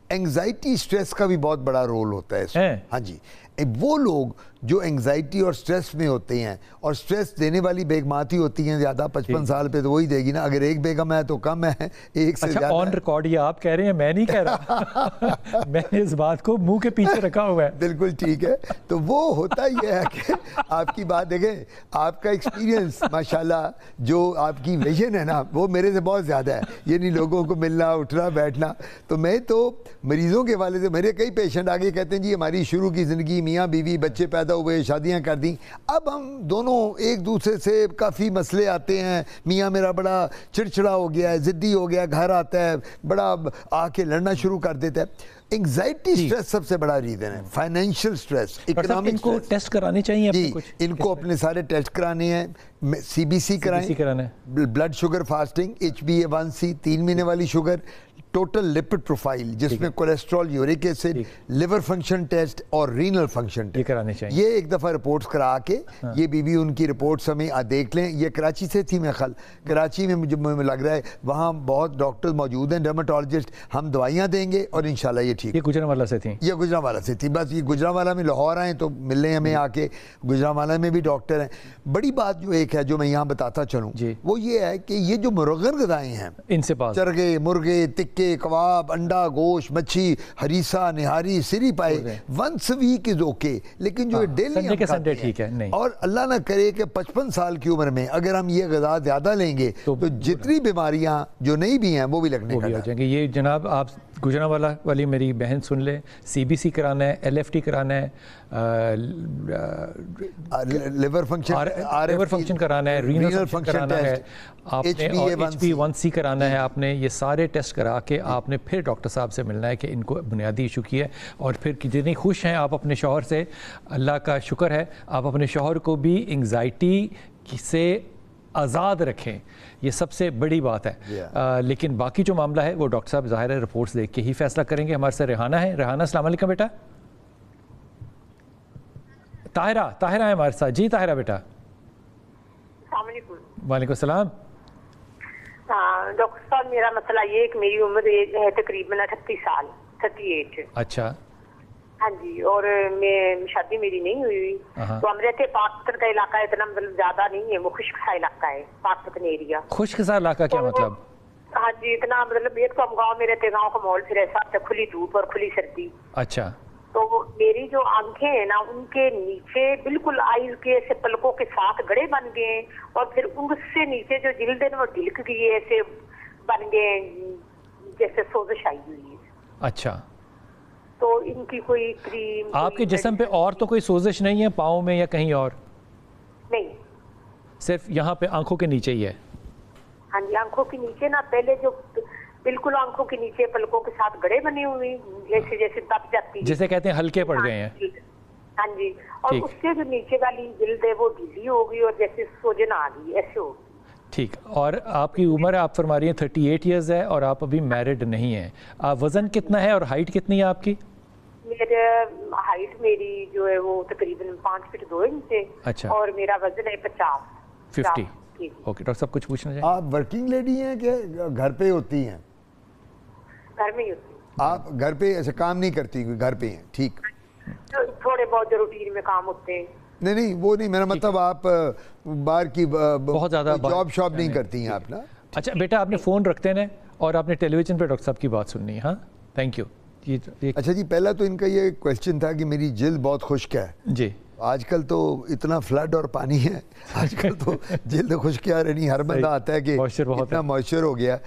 Anxiety stress کا بھی بہت بڑا رول ہوتا ہے اس میں. ہاں جی, وہ لوگ جو انگزائٹی اور سٹریس میں ہوتے ہیں, اور سٹریس دینے والی بیگمات ہی ہوتی ہیں زیادہ, 55 سال پہ تو وہی دے گی نا. اگر ایک بیگم ہے تو کم ہے, ایک سے زیادہ. آن ریکارڈ یہ آپ کہہ رہے ہیں, میں نہیں کہہ رہا. میں نے اس بات کو منہ کے پیچھے رکھا ہوا ہے. بالکل ٹھیک ہے. تو وہ ہوتا یہ ہے کہ آپ کی بات دیکھیں, آپ کا ایکسپیرینس ماشاءاللہ, جو آپ کی ویژن ہے نا, وہ میرے سے بہت زیادہ ہے. یعنی لوگوں کو ملنا, اٹھنا, بیٹھنا. تو میں تو مریضوں کے حوالے سے, میرے کئی پیشنٹ آگے کہتے ہیں جی ہماری شروع کی زندگی, میاں بیوی, بچے پیدا ہوئے, شادیاں کر دیں, اب ہم دونوں ایک دوسرے سے کافی مسئلے آتے ہیں. میاں میرا بڑا چڑچڑا ہو گیا ہے, ضدی ہو گیا, گھر آتا ہے بڑا آ کے لڑنا شروع کر دیتا ہے. انگزائٹی سٹریس سب سے بڑا ریزن ہے. فائنینشیل سٹریس, اکنامک ان کو ٹیسٹ کرانے چاہیے جی, ان کو اپنے سارے ٹیسٹ کرانے ہیں. سی بی سی کرائیں, بلڈ شوگر فاسٹنگ, HbA1c 3 مہینے والی شوگر, ٹوٹل لپڈ پروفائل جس میں cholesterol, uric acid, liver function test اور رینل فنکشن ٹیسٹ کرانے چاہیے. یہ ایک دفعہ رپورٹس کرا کے, یہ بیوی ان کی رپورٹس ہمیں دیکھ لیں. یہ کراچی سے تھی میرے خیال, کراچی میں مجھے لگ رہا ہے وہاں بہت ڈاکٹر موجود ہیں, ڈرماٹولوجسٹ. ہم دوائیاں دیں گے اور انشاءاللہ یہ ٹھیک. یہ گجرانوالہ سے تھیں, یہ گجرانوالہ سے تھی. بس یہ گجرانوالہ میں لاہور آئیں تو مل لیں ہمیں آ کے. گجرانوالہ میں بھی ڈاکٹر ہیں. بڑی بات جو ایک ہے جو میں یہاں بتاتا چلوں, وہ یہ ہے کہ یہ جو مرغن غذائیں ہیں, ان سے چرگے, مرغے, تکے, کباب, انڈا, گوشت, مچھی, ہریسہ, نہاری, سری پائے, ونس ویک از اوکے. لیکن جو ڈیلی ہم کھاتے ہیں, اور اللہ نہ کرے کہ 55 سال کی عمر میں اگر ہم یہ غذا زیادہ لیں گے تو جتنی بیماریاں جو نہیں بھی ہیں وہ بھی لگنے کا ہو جائیں گے. یہ جناب آپ گجرانوالہ والی میری بہن سن لیں, CBC کرانا ہے, LFT کرانا ہے, لیور فنکشن کرانا ہے, رینل فنکشن کرانا ہے, آپ نے HbA1c کرانا ہے. آپ نے یہ سارے ٹیسٹ کرا کے آپ نے پھر ڈاکٹر صاحب سے ملنا ہے کہ ان کو بنیادی ایشو کی ہے. اور پھر جتنی خوش ہیں آپ اپنے شوہر سے, اللہ کا شکر ہے, آپ اپنے شوہر کو بھی انگزائٹی سے آزاد رکھیں, یہ سب سے بڑی بات ہے. لیکن باقی جو معاملہ ہے وہ ڈاکٹر صاحب ظاہر ہے رپورٹس دیکھ کے ہی فیصلہ کریں گے. ہمارے سے ریحانہ ہے. ریحانہ السلام علیکم بیٹا. طاہرہ ہے ہمارے ساتھ. جی طاہرہ بیٹا. السلام علیکم. وعلیکم السلام. ڈاکٹر صاحب میرا مسئلہ یہ ہے کہ میری عمر ہے تقریباً 38 سال, 38. اچھا. ہاں جی, اور میں شادی میری نہیں ہوئی. تو ہم رہتے پاک پتن کا علاقہ ہے, اتنا مطلب زیادہ نہیں ہے, وہ خشک سا علاقہ ہے, پاک پتن ایریا. خشک سا علاقہ کیا مطلب؟ ہاں جی, اتنا مطلب ایک تو ہم گاؤں میں رہتے, گاؤں کا ماحول پھر ایسا ہوتا ہے, کھلی دھوپ اور کھلی سردی. اچھا. تو میری جو آنکھیں ہیں نا, ان کے نیچے بالکل آئیز کے ایسے پلکوں کے ساتھ گڑے بن گئے ہیں, اور پھر ان سے نیچے جو جلد ہے نا وہ ڈلک گئی ہے, ایسے بن گئے جیسے سوزش آئی ہوئی ہے. اچھا. تو ان کی کوئی کریم, آپ کے جسم پہ اور تو کوئی سوزش نہیں ہے پاؤں میں یا کہیں اور؟ نہیں, صرف یہاں پہ آنکھوں کے نیچے ہی ہے. ہاں جی, آنکھوں کے نیچے نا پہلے جو بالکل آنکھوں کے نیچے پلکوں کے ساتھ گڑے بنے ہوئے, جیسے جیسے دب جاتی ہے, جسے کہتے ہیں ہلکے پڑ گئے ہیں. ہاں جی, اور اس سے جو نیچے والی جلد ہے وہ ڈھیلی ہو گئی اور جیسے سوجن آ گئی, ایسے ہو گئی. ٹھیک. اور آپ کی عمر آپ فرما رہی ہیں 38 ایئرز ہے, اور آپ ابھی میرڈ نہیں ہیں. وزن کتنا ہے اور ہائٹ کتنی ہے آپ کی؟ میرا ہائٹ میری جو ہے وہ تقریباً 5 فٹ 2 انچ ہے. اچھا. اور میرا وزن ہے 50. اوکے. ڈاکٹر صاحب کچھ پوچھنا چاہیں؟ آپ ورکنگ لیڈی ہیں کہ گھر پہ ہوتی ہیں؟ گھر میں ہی ہوتی ہیں. آپ گھر پہ ایسے کام نہیں کرتی, گھر پہ ہیں؟ ٹھیک. تھوڑے بہت جو روٹین میں کام ہوتے ہیں. نہیں وہ نہیں, میرا مطلب آپ باہر کی بہت زیادہ جاب شاپ نہیں کرتی ہیں آپ نا. اچھا بیٹا, آپ نے فون رکھتے ہیں اور آپ نے ٹیلی ویژن پہ ڈاکٹر صاحب کی بات سننی ہے. ہاں, تھینک یو. اچھا جی, پہلا تو ان کا یہ کویسچن تھا کہ میری جلد بہت خشک ہے. جی. آج کل تو اتنا فلڈ اور پانی ہے, آج کل تو جلد خشک ہے, نہیں ہر بندہ آتا ہے کہ اتنا موئسچر ہو گیا.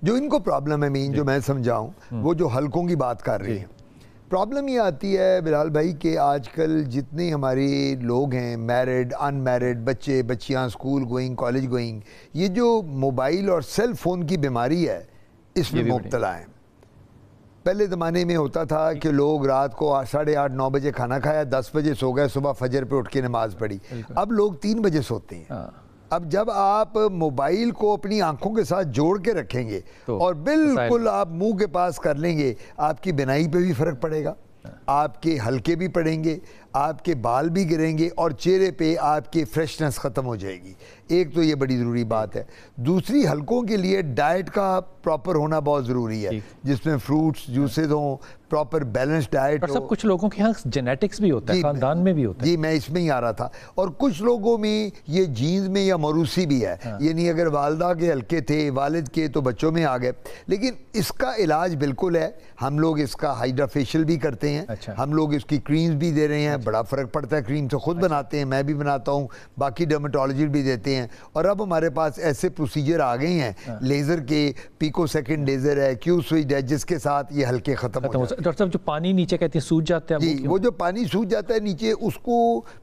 جو ان کو پرابلم ہے مین, جو میں سمجھاؤں, وہ جو حلقوں کی بات کر رہی ہیں. پرابلم یہ آتی ہے بلال بھائی کہ آج کل جتنے ہمارے لوگ ہیں, میرڈ, ان میرڈ, بچے بچیاں, اسکول گوئنگ, کالج گوئنگ, یہ جو موبائل اور سیل فون کی بیماری ہے اس میں مبتلا ہیں. پہلے زمانے میں ہوتا تھا کہ لوگ رات کو 8:30 9 بجے کھانا کھایا, 10 بجے سو گئے, صبح فجر پہ اٹھ کے نماز پڑھی. اب لوگ 3 بجے سوتے ہیں. اب جب آپ موبائل کو اپنی آنکھوں کے ساتھ جوڑ کے رکھیں گے اور بالکل آپ منہ کے پاس کر لیں گے, آپ کی بینائی پہ بھی فرق پڑے گا, آپ کے حلقے بھی پڑیں گے, آپ کے بال بھی گریں گے اور چہرے پہ آپ کی فریشنس ختم ہو جائے گی. ایک تو یہ بڑی ضروری بات ہے. دوسری حلقوں کے لیے ڈائٹ کا پراپر ہونا بہت ضروری ہے, جس میں فروٹس جوسز ہوں, پراپر بیلنس ڈائٹ ہو. کچھ لوگوں کے ہاں جینیٹکس بھی ہوتا ہے, خاندان میں بھی ہوتا ہے. جی میں اس میں ہی آ رہا تھا. اور کچھ لوگوں میں یہ جینز میں یا موروثی بھی ہے, یعنی اگر والدہ کے حلقے تھے, والد کے, تو بچوں میں آ گئے. لیکن اس کا علاج بالکل ہے. ہم لوگ اس کا ہائیڈرا فیشیل بھی کرتے ہیں, ہم لوگ اس کی کریمز بھی دے رہے ہیں. بڑا فرق پڑتا ہے. کریم تو خود بناتے ہیں, میں بھی بناتا ہوں, باقی ڈرمیٹولوجسٹ بھی دیتے ہیں. اور اب ہمارے پاس ایسے پروسیجر آ گئے ہیں لیزر کے, پیکو سیکنڈ لیزر ہے, کیو سوئچ ہے, جس کے ساتھ یہ حلقے ختم ہو جاتے ہیں. ڈاکٹر صاحب جو پانی نیچے کہتے ہیں سوج جاتا ہے, جی وہ جو پانی سوج جاتا ہے نیچے, اس کو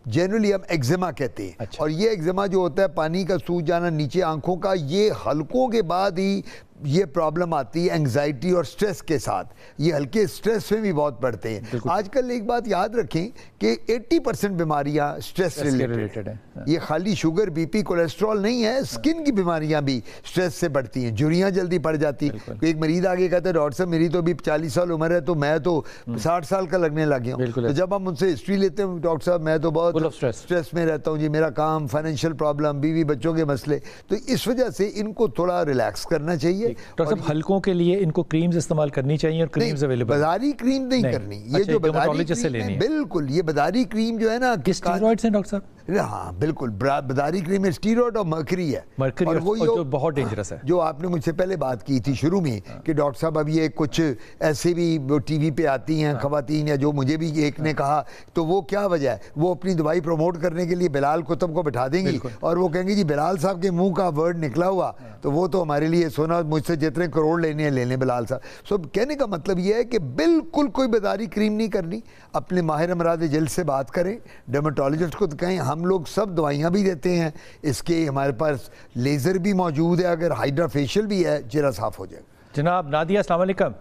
جنرلی ہم ایگزیما کہتے ہیں. اور یہ ایگزیما جو ہوتا ہے, پانی کا سوج جانا نیچے آنکھوں کا, یہ حلقوں کے بعد ہی یہ پرابلم آتی ہے انگزائٹی اور سٹریس کے ساتھ. یہ ہلکے سٹریس میں بھی بہت پڑتے ہیں. آج کل ایک بات یاد رکھیں کہ 80% بیماریاں سٹریس ریلیٹڈ ہیں. یہ خالی شوگر, بی پی, کولیسٹرول نہیں ہے, سکن کی بیماریاں بھی سٹریس سے بڑھتی ہیں. جھریاں جلدی پڑ جاتی ہیں. ایک مریض آگے کہتا ہے ڈاکٹر صاحب میری تو ابھی 40 سال عمر ہے, تو میں تو 60 سال کا لگنے لگ گیا ہوں. تو جب ہم ان سے ہسٹری لیتے ہیں, ڈاکٹر صاحب میں تو بہت سٹریس میں رہتا ہوں جی, میرا کام, فائنینشیل پرابلم, بیوی بچوں کے مسئلے. تو اس وجہ سے ان کو تھوڑا ریلیکس کرنا چاہیے. ڈاکٹر صاحب حلقوں کے لیے ان کو کریمز استعمال کرنی چاہیے, اور کریمز اویلیبل, بازاری کریم نہیں کرنی. یہ جو بازاری کریم ہے, بالکل یہ بازاری کریم جو ہے نا, اسٹیرائڈز ہیں ڈاکٹر صاحب. ہاں بالکل, بازاری کریم میں اسٹیرائڈ اور مرکری ہے. مرکری جو بہت ڈینجرس ہے. جو آپ نے مجھ سے پہلے بات کی تھی شروع میں کہ ڈاکٹر صاحب اب یہ کچھ ایسے بھی ٹی وی پہ آتی ہیں خواتین, یا جو مجھے بھی ایک نے کہا, تو وہ کیا وجہ ہے, وہ اپنی دوائی پروموٹ کرنے کے لیے بلال کتب کو بٹھا دیں گی, اور وہ کہیں گے جی بلال صاحب کے منہ کا ورڈ نکلا ہوا, تو وہ تو ہمارے لیے سونا, مجھ سے جتنے کروڑ لینے ہیں لے لیں بلال صاحب. سو کہنے کا مطلب یہ ہے کہ بالکل کوئی بازاری کریم نہیں کرنی. اپنے ماہر امراض جلد سے بات کریں, ڈرمیٹولوجسٹ کو کہیں. ہم لوگ سب دوائیاں بھی دیتے ہیں اس کے, ہمارے پاس لیزر بھی موجود ہے, اگر ہائیڈرا فیشیل بھی ہے, چہرہ صاف ہو جائے گا. جناب نادیہ السلام علیکم.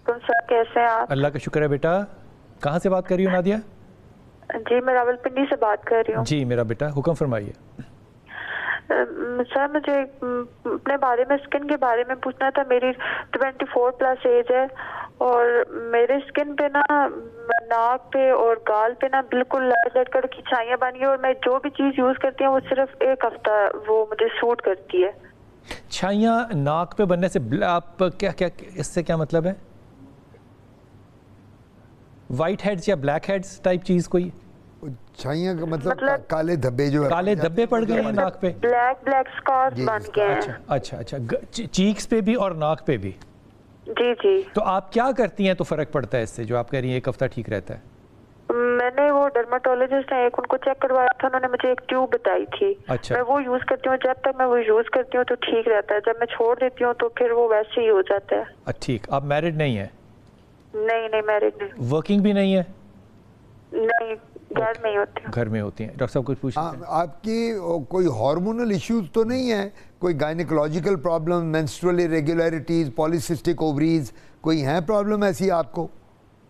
کیسے ہیں آپ؟ اللہ کا شکر ہے بیٹا. کہاں سے بات کر رہی ہو نادیہ؟ جی میں راولپنڈی سے بات کر رہی ہوں. جی میرا بیٹا حکم فرمائیے. سر مجھے اپنے بارے میں, اسکن کے بارے میں پوچھنا تھا. میری 24 پلس ایج ہے, اور میرے اسکن پہ نا, ناک پہ اور گال پہ نا بالکل لٹ کر کی چھائیاں بن گئی, اور میں جو بھی چیز یوز کرتی ہوں وہ صرف 1 ہفتہ وہ مجھے سوٹ کرتی ہے. چھائیاں ناک پہ بننے سے آپ کیا اس سے کیا مطلب ہے؟ وائٹ ہیڈز یا بلیک ہیڈز ٹائپ چیز کوئی؟ چھائیاں کا مطلب کالے دھبے, جو کالے دھبے پڑ گئے ہیں ناک پہ, بلیک اسکارز بن گئے ہیں. اچھا, چیکس پہ بھی اور ناک پہ بھی؟ جی جی. تو آپ کیا کرتی ہیں تو فرق پڑتا ہے اس سے, جو آپ کہہ رہی ہیں 1 ہفتہ ٹھیک رہتا ہے؟ میں نے وہ ڈرمیٹولوجسٹ ہیں ایک, ان کو چیک کروایا تھا, انہوں نے مجھے ایک ٹیوب بتائی تھی. میں وہ یوز کرتی ہوں, جب تک میں وہ یوز کرتی ہوں تو ٹھیک رہتا ہے, جب میں چھوڑ دیتی ہوں تو پھر وہ ویسے ہی ہو جاتا ہے. ٹھیک. آپ میرڈ نہیں ہیں؟ نہیں میرڈ نہیں. ورکنگ بھی نہیں ہے؟ نہیں, گھر میں ہی ہوتی ہیں. گھر میں ہوتی ہیں. ڈاکٹر صاحب کچھ پوچھیں. آپ کی کوئی ہارمونل ایشوز تو نہیں ہے, کوئی گائنیکولوجیکل پرابلم, مینسٹرل ارریگولیرٹیز, پالیسسٹک اووریز, کوئی ہیں پرابلم ایسی آپ کو؟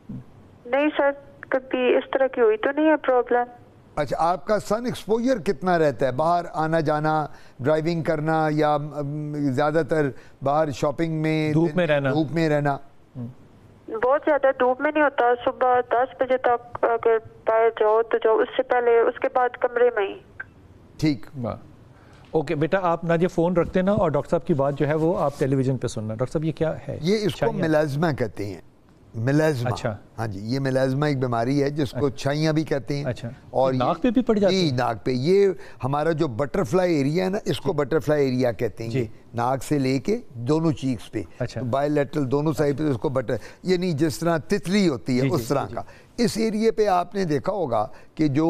نہیں سر, کبھی اس طرح کی ہوئی تو نہیں ہے پرابلم. اچھا, آپ کا سن ایکسپوجر کتنا رہتا ہے, باہر آنا جانا, ڈرائیونگ کرنا, یا زیادہ تر باہر شاپنگ میں, دھوپ میں رہنا؟ بہت زیادہ دھوپ میں نہیں ہوتا. صبح 10 بجے تک اگر باہر جاؤ تو جاؤ, اس سے پہلے, اس کے بعد کمرے میں ہی. ٹھیک. اوکے بیٹا, آپ نادیہ فون رکھتے نا, اور ڈاکٹر صاحب کی بات جو ہے وہ آپ ٹیلی ویژن پہ سننا. ڈاکٹر صاحب یہ کیا ہے؟ یہ اس کو میلازما کہتے ہیں. میلازما. اچھا. ہاں جی, یہ میلازما ایک بیماری ہے جس کو چھائیاں بھی کہتے ہیں. اچھا. اور ناک پہ بھی پڑ جاتی ہے؟ جی ناک پہ. یہ ہمارا جو بٹر فلائی ایریا ہے نا, اس کو بٹر فلائی ایریا کہتے ہیں. ناک سے لے کے دونوں چیکس پہ, بائی لیٹرل دونوں سائڈ پہ, اس کو بٹر, یعنی جس طرح تتلی ہوتی ہے اس طرح کا. اس ایریے پہ آپ نے دیکھا ہوگا کہ جو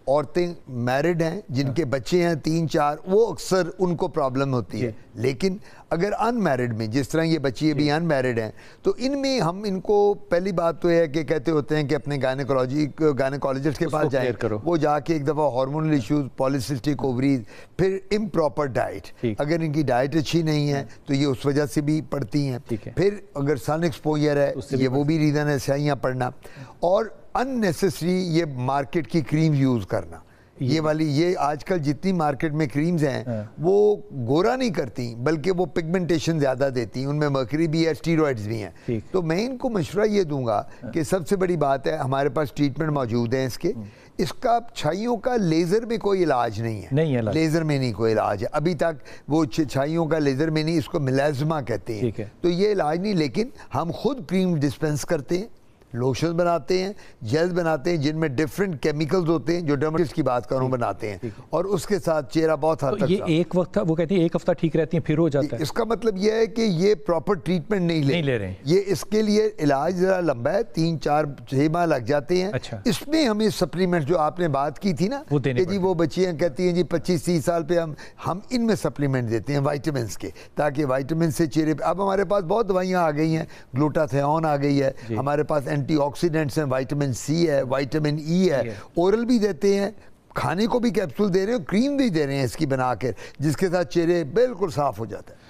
عورتیں میرڈ ہیں, جن کے بچے ہیں 3-4, وہ اکثر ان کو پرابلم ہوتی ہے. لیکن اگر ان میرڈ میں, جس طرح یہ بچی ابھی ان میرڈ ہیں, تو ان میں ہم ان کو, پہلی بات تو یہ ہے کہ کہتے ہوتے ہیں کہ اپنے گائنیکولوجسٹ کے پاس جائیں, وہ جا کے ایک دفعہ ہارمونل ایشوز, پالیسسٹک اووریز, پھر امپراپر ڈائٹ, اگر ان کی ڈائٹ اچھی نہیں ہے تو یہ اس وجہ سے بھی پڑتی ہیں. پھر اگر سن ایکسپوجر ہے, یہ وہ بھی ریزن ہے, سیاہیاں پڑنا, اور ان نیسسری یہ مارکیٹ کی کریم یوز کرنا. یہ والی یہ آج کل جتنی مارکیٹ میں کریمز ہیں وہ گورا نہیں کرتی بلکہ وہ پگمنٹیشن زیادہ دیتی ہیں, ان میں مرکری بھی ہے, اسٹیرائڈز بھی ہیں. تو میں ان کو مشورہ یہ دوں گا کہ سب سے بڑی بات ہے ہمارے پاس ٹریٹمنٹ موجود ہیں اس کا چھائیوں کا لیزر میں کوئی علاج نہیں ہے, لیزر میں نہیں کوئی علاج ہے ابھی تک, وہ چھائیوں کا لیزر میں نہیں, اس کو ملازمہ کہتے ہیں. تو یہ علاج نہیں, لیکن ہم خود کریم ڈسپینس کرتے ہیں, لوشن بناتے ہیں, جیل بناتے ہیں جن میں ڈیفرنٹ کیمیکلز ہوتے ہیں جو ڈرماٹسٹ کی بات کروں بناتے ہیں, اور اس کے ساتھ چہرہ بہت حد تک. یہ ایک وقت وہ کہتے ہیں ایک ہفتہ ٹھیک رہتی ہیں پھر ہو جاتا ہے. اس کا مطلب یہ ہے کہ یہ پراپر ٹریٹمنٹ نہیں لے رہے ہیں, یہ اس کے لیے علاج ذرا لمبا ہے, 3-4-6 ماہ لگ جاتے ہیں. اس میں ہمیں سپلیمنٹ جو آپ نے بات کی تھی نا کہ جی وہ بچیاں کہتی ہیں جی 25-30 سال پہ ہم ان میں سپلیمنٹ دیتے ہیں وائٹامنس کے, تاکہ وائٹامن سے چہرے پہ. اب ہمارے پاس بہت دوائیاں آ گئی ہیں, گلوٹاتھیون آ گئی ہے, ہمارے پاس اینٹی آکسیڈنٹس ہیں, وائٹامن سی ہے, وائٹامن ای ہے, اورل بھی دیتے ہیں, کھانے کو بھی کیپسول دے رہے ہیں, کریم بھی دے رہے ہیں اس کی بنا کر, جس کے ساتھ چہرے بالکل صاف ہو جاتا ہے.